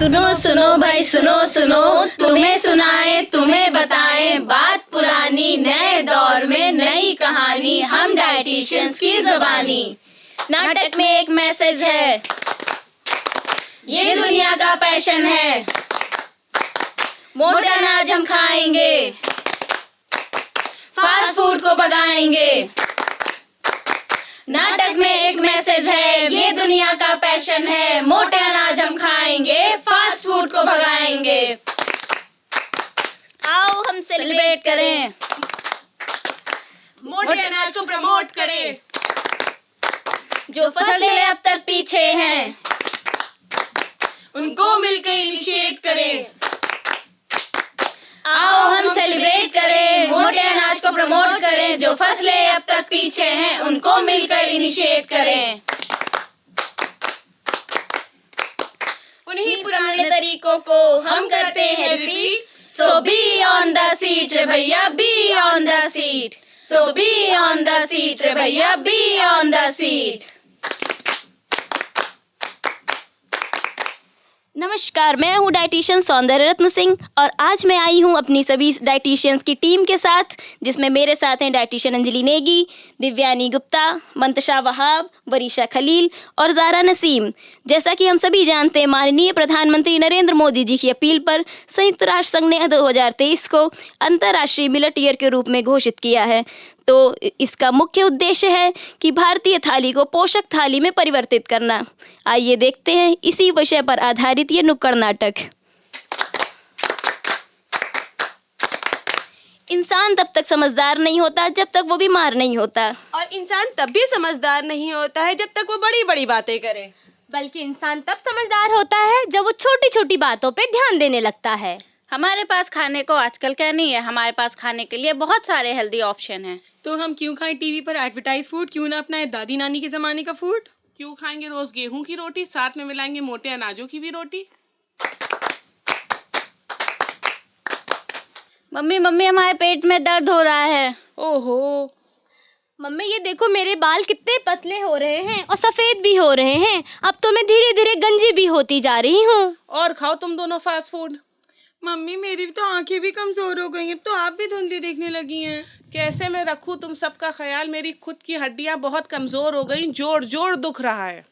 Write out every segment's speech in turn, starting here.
सुनो सुनो भाई सुनो सुनो, तुम्हें सुनाए तुम्हें बताएं बात पुरानी, नए दौर में नई कहानी, हम डाइटिशियंस की ज़बानी। नाटक में एक मैसेज है, ये दुनिया का पैशन है, मोटा अनाज हम खाएंगे, फास्ट फूड को भगाएंगे। नाटक में एक मैसेज है, ये दुनिया का पैशन है, मोटे अनाज हम खाएंगे, फास्ट फूड को भगाएंगे। आओ हम सेलिब्रेट करें, मोटे अनाज को प्रमोट करें। जो फसलें अब तक पीछे हैं, उनको मिलकर इनिशिएट करें। आओ हम सेलिब्रेट करें, मोटे अनाज को प्रमोट करें। जो फसलें अब तक पीछे हैं, उनको मिलकर इनिशिएट करें। उन्हीं पुराने तरीकों को हम करते हैं repeat. So be on the seat रे भैया, be on the seat. So be on the seat रे भैया, बी ऑन द सीट। नमस्कार, मैं हूँ डाइटिशियन सौंदर्य रत्न सिंह और आज मैं आई हूँ अपनी सभी डाइटिशियंस की टीम के साथ, जिसमें मेरे साथ हैं डाइटिशियन अंजलि नेगी, दिव्यानी गुप्ता, मंतशा वहाब, वरीशा खलील और ज़ारा नसीम। जैसा कि हम सभी जानते हैं, माननीय प्रधानमंत्री नरेंद्र मोदी जी की अपील पर संयुक्त राष्ट्र संघ ने 2023 को अंतर्राष्ट्रीय मिलेट ईयर के रूप में घोषित किया है। तो इसका मुख्य उद्देश्य है कि भारतीय थाली को पोषक थाली में परिवर्तित करना। आइए देखते हैं इसी विषय पर आधारित ये नुक्कड़ नाटक। इंसान तब तक समझदार नहीं होता जब तक वो बीमार नहीं होता, और इंसान तब भी समझदार नहीं होता है जब तक वो बड़ी बड़ी बातें करे। बल्कि इंसान तब समझदार होता है जब वो छोटी छोटी बातों पे ध्यान देने लगता है। हमारे पास खाने को आजकल क्या नहीं है, हमारे पास खाने के लिए बहुत सारे हेल्दी ऑप्शन हैं। तो हम क्यों खाएं टीवी पर एडवर्टाइज फूड, क्यों ना अपनाएं दादी नानी के ज़माने का फूड? क्यों खाएंगे रोज गेहूं की रोटी, साथ में मिलाएंगे मोटे अनाजों की भी रोटी। मम्मी मम्मी हमारे पेट में दर्द हो रहा है। ओहो, मम्मी ये देखो मेरे बाल कितने पतले हो रहे हैं और सफेद भी हो रहे हैं। अब तो मैं धीरे धीरे गंजी भी होती जा रही हूँ। और खाओ तुम दोनों फास्ट फूड। मम्मी मेरी तो आंखें भी कमजोर हो गई हैं, अब तो आप भी धुंधली देखने लगी हैं। कैसे मैं रखूं तुम सबका ख्याल, मेरी खुद की हड्डियां बहुत कमजोर हो गई, जोड़ जोड़ दुख रहा है।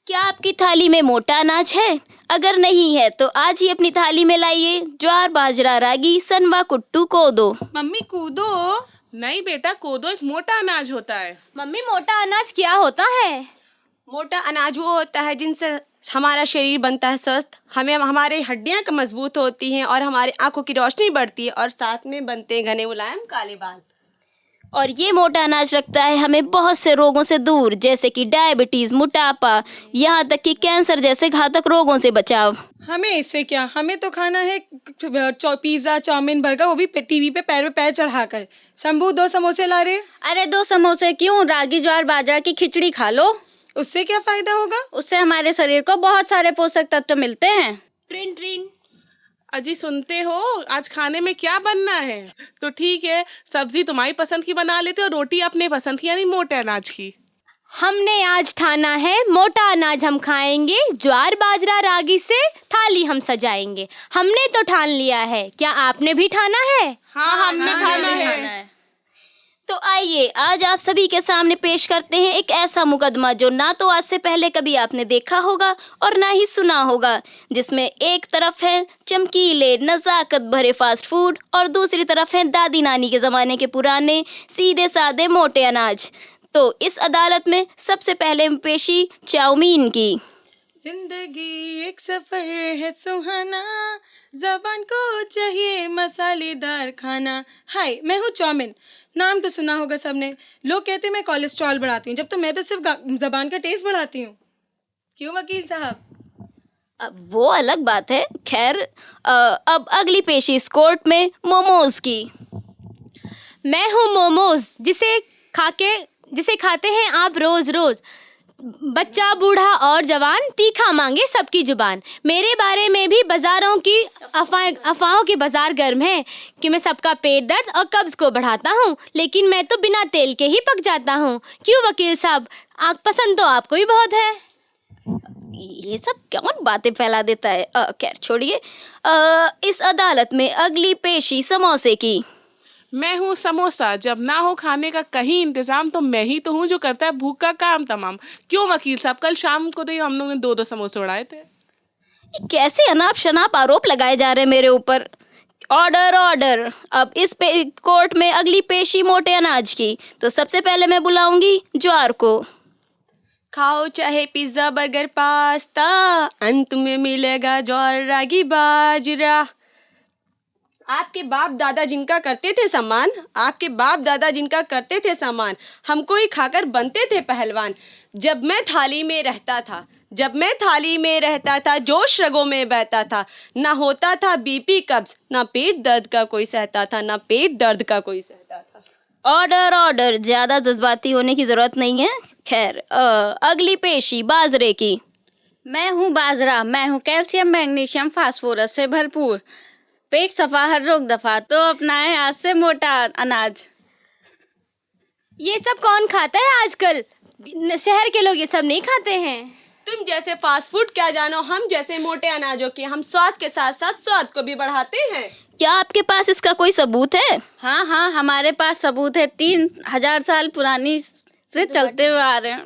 क्या आपकी थाली में मोटा अनाज है? अगर नहीं है तो आज ही अपनी थाली में लाइए ज्वार, बाजरा, रागी, सनवा, कुट्टू, कोदो। मम्मी कूदो। नहीं बेटा, कोदो एक मोटा अनाज होता है। मम्मी मोटा अनाज क्या होता है? मोटा अनाज वो होता है जिनसे हमारा शरीर बनता है स्वस्थ, हमें हमारी हड्डियां मजबूत होती हैं और हमारी आंखों की रोशनी बढ़ती है और साथ में बनते हैं घने मुलायम काले बाल। और ये मोटा अनाज रखता है हमें बहुत से रोगों से दूर, जैसे कि डायबिटीज, मोटापा, यहाँ तक कि कैंसर जैसे घातक रोगों से बचाव। हमें इससे क्या, हमें तो खाना है पिज्ज़ा, चाउमीन, बर्गर, वो भी टीवी पे पैर चढ़ाकर। शंभू 2 समोसे ला रहे। अरे 2 समोसे क्यों, रागी, ज्वार, बाजरा की खिचड़ी खा लो। उससे क्या फायदा होगा? उससे हमारे शरीर को बहुत सारे पोषक तत्व मिलते हैं। ट्रिन ट्रिन। अजी सुनते हो, आज खाने में क्या बनना है? तो ठीक है, सब्जी तुम्हारी पसंद की बना लेते और रोटी अपने पसंद की, यानी मोटे अनाज की। हमने आज ठाना है मोटा अनाज हम खाएंगे, ज्वार, बाजरा, रागी से थाली हम सजाएंगे। हमने तो ठान लिया है, क्या आपने भी ठाना है? हाँ, हमने खाना है। तो आइए आज आप सभी के सामने पेश करते हैं एक ऐसा मुकदमा जो ना तो आज से पहले कभी आपने देखा होगा और ना ही सुना होगा, जिसमें एक तरफ है चमकीले नज़ाकत भरे फास्ट फूड और दूसरी तरफ है दादी नानी के ज़माने के पुराने सीधे साधे मोटे अनाज। तो इस अदालत में सबसे पहले पेशी चाउमीन की। जिंदगी एक सफर है सुहाना, ज़बान को चाहिए मसालेदार खाना। हाय, मैं हूँ चाउमीन। नाम तो सुना होगा सबने। लोग कहते हैं मैं कोलेस्ट्रॉल बढ़ाती हूँ, जब तो मैं तो सिर्फ ज़बान का टेस्ट बढ़ाती हूँ। क्यों वकील साहब? अब वो अलग बात है। खैर, अब अगली पेशी इस कोर्ट में मोमोज की। मैं हूँ मोमोज, जिसे खाते हैं आप रोज रोज। बच्चा, बूढ़ा और जवान, तीखा मांगे सबकी जुबान। मेरे बारे में भी बाजारों की अफवाहों की बाजार गर्म है कि मैं सबका पेट दर्द और कब्ज को बढ़ाता हूँ, लेकिन मैं तो बिना तेल के ही पक जाता हूँ। क्यों वकील साहब, आग पसंद तो आपको भी बहुत है। ये सब कौन बातें फैला देता है। खैर छोड़िए। इस अदालत में अगली पेशी समोसे की। मैं हूँ समोसा, जब ना हो खाने का कहीं इंतजाम तो मैं ही तो हूँ जो करता है भूख का काम तमाम। क्यों वकील साहब, कल शाम को तो हम लोगों ने 2-2 समोसे उड़ाए थे। ये कैसे अनाप शनाप आरोप लगाए जा रहे हैं मेरे ऊपर। Order order. अब इस कोर्ट में अगली पेशी मोटे अनाज की। तो सबसे पहले मैं बुलाऊंगी ज्वार को। खाओ चाहे पिज्जा बर्गर पास्ता, अंत में मिलेगा ज्वार रागी बाजरा। आपके बाप दादा जिनका करते थे सम्मान, आपके बाप दादा जिनका करते थे सम्मान, हमको ही खाकर बनते थे पहलवान। जब मैं थाली में रहता था, जब मैं थाली में रहता था, जोश रगों में बहता था, ना होता था बीपी कब्ज, ना पेट दर्द का कोई सहता था, ना पेट दर्द का कोई सहता था। Order order. ज्यादा जज्बाती होने की जरूरत नहीं है। खैर अगली पेशी बाजरे की। मैं हूँ बाजरा, मैं हूँ कैल्शियम मैग्नीशियम फास्फोरस से भरपूर। पेट सफा हर रोग दफा, तो अपनाए आज से मोटा अनाज। ये सब कौन खाता है आजकल? शहर के लोग ये सब नहीं खाते हैं। तुम जैसे फास्ट फूड क्या जानो, हम जैसे मोटे अनाजों के हम स्वाद के साथ साथ स्वाद को भी बढ़ाते हैं। क्या आपके पास इसका कोई सबूत है? हाँ हाँ, हमारे पास सबूत है। 3000 साल पुरानी से चलते हुए आ रहे हैं।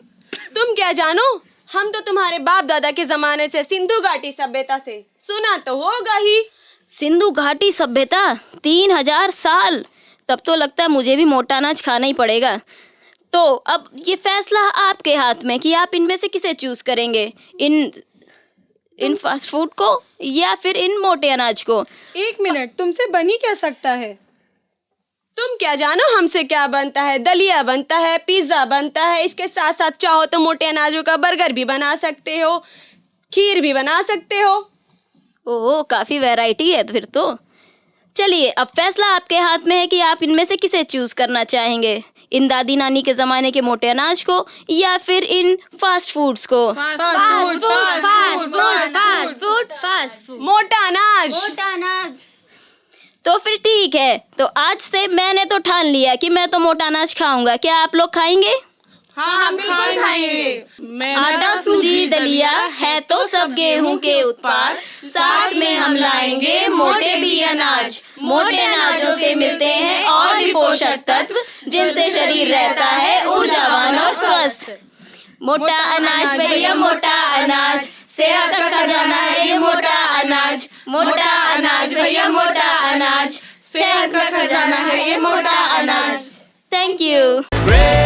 तुम क्या जानो, हम तो तुम्हारे बाप दादा के जमाने से सिंधु घाटी सभ्यता से सुना तो होगा ही। सिंधु घाटी सभ्यता 3000 साल। तब तो लगता है मुझे भी मोटा अनाज खाना ही पड़ेगा। तो अब ये फैसला आपके हाथ में कि आप इनमें से किसे चूज करेंगे, इन फास्ट फूड को या फिर इन मोटे अनाज को। 1 मिनट, तुमसे बन ही क्या सकता है? तुम क्या जानो हमसे क्या बनता है। दलिया बनता है, पिज्जा बनता है, इसके साथ साथ चाहो तो मोटे अनाजों का बर्गर भी बना सकते हो, खीर भी बना सकते हो। ओह, काफी वैरायटी है फिर तो। चलिए, अब फैसला आपके हाथ में है कि आप इनमें से किसे चूज करना चाहेंगे, इन दादी नानी के जमाने के मोटे अनाज को या फिर इन फास्ट फूड्स को। Fast food. मोटा अनाज। मोटा अनाज। तो फिर ठीक है, तो आज से मैंने तो ठान लिया कि मैं तो मोटा अनाज खाऊंगा। क्या आप लोग खाएंगे? हाँ, हम बिल्कुल खाएंगे। मैं आटा सूजी दलिया है तो सब गेहूं के उत्पाद, साथ में हम लाएंगे मोटे भी अनाज। मोटे अनाजों से मिलते हैं और भी पोषक तत्व, जिनसे शरीर रहता है ऊर्जावान और स्वस्थ। मोटा अनाज भैया मोटा अनाज, सेहत का खजाना है ये मोटा अनाज। मोटा अनाज भैया मोटा अनाज, सेहत का खजाना है ये मोटा अनाज। Thank you.